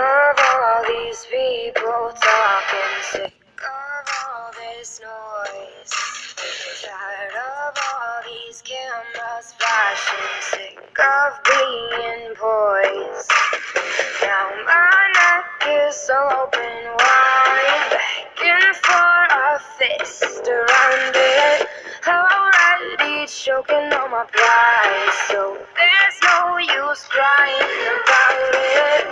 of all these people talking, sick of all this noise. Tired of all these cameras flashing, sick of being poised. Now my neck is open wide, begging for a fist around it. Already choking on my pride, so there's no use crying about it.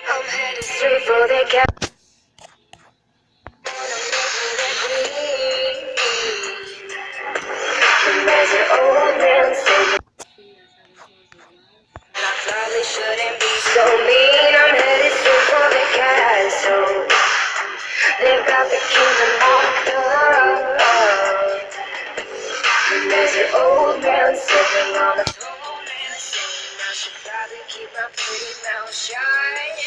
I'm headed straight for the cap. There's an old man saying I probably shouldn't be so mean. I'm headed straight for the castle. They've got the kingdom locked up. There's an old man sitting on the throne and saying I should probably keep my pretty mouth shut.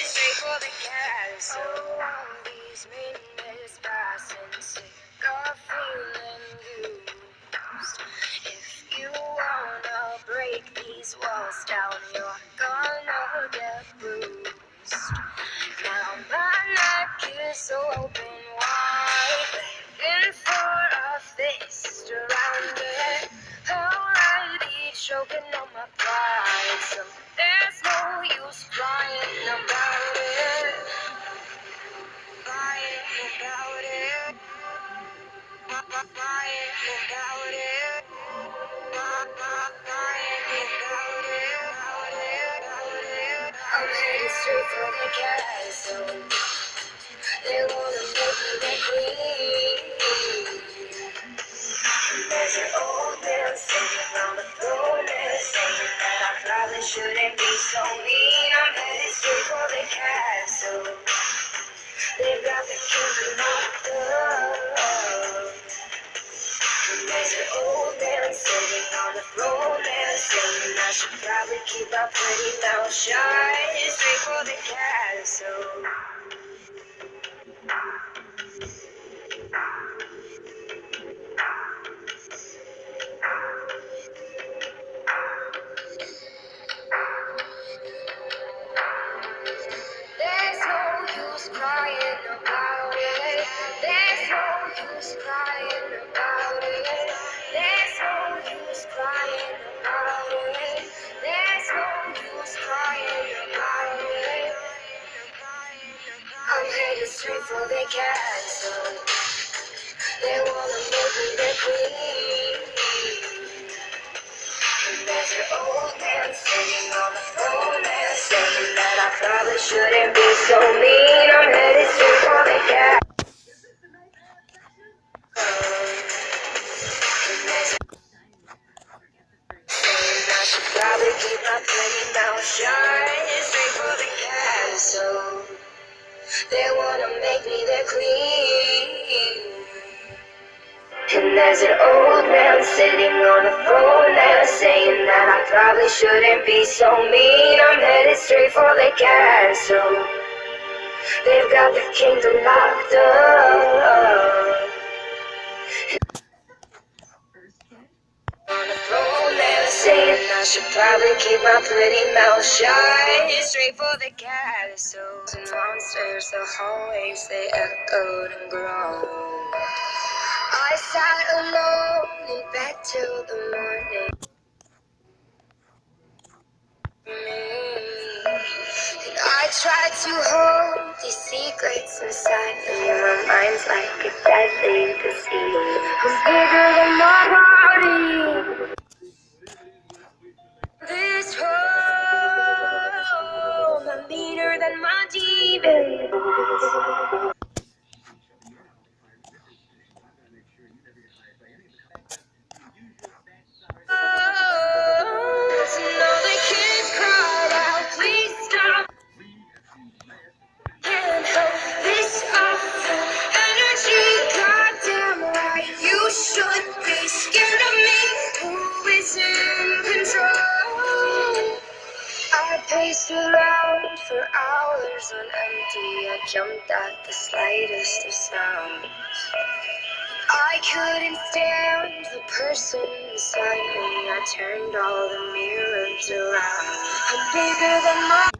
Straight for the castle. Oh, all these minutes passing, sick of feeling used. If you wanna break these walls down, you're gonna get bruised. Now my neck is so open wide, begging for a fist around it. Already choking on my pride, so there's no use crying about it. Crying about it. Crying about it. I'm headed straight for the castle. They wanna make me their queen. There's an old man sitting on the throne and saying that I probably shouldn't be so mean. I'm headed straight for the castle. They've got the kingdom locked up. There's an old man sitting on the throne and saying I should probably keep my pretty mouth shut. Straight for the castle. There's no use crying about it. There's no use crying about it. There's no use crying about it. There's no use crying about it. I'm headed straight for the castle. They wanna make me their queen. There's an old man sitting on the throne and saying that I probably shouldn't be so mean. I'm headed straight for the castle. I should probably keep my pretty mouth shut. Straight for the castle. They wanna make me their queen. And there's an old man sitting on a throne and saying that I probably shouldn't be so mean. I'm headed straight for the castle. They've got the kingdom locked up. On the throne and saying I should probably keep my pretty mouth shut. Straight for the castle. And monsters, the hallways, they echoed and groaned. I sat alone in bed till the morning. And I tried to hold these secrets inside me. My mind's like a deadly disease. I'm bigger than my body. This home, I'm meaner than my demons. Paced around for hours on empty. I jumped at the slightest of sounds. I couldn't stand the person beside me. I turned all the mirrors around. I'm bigger than my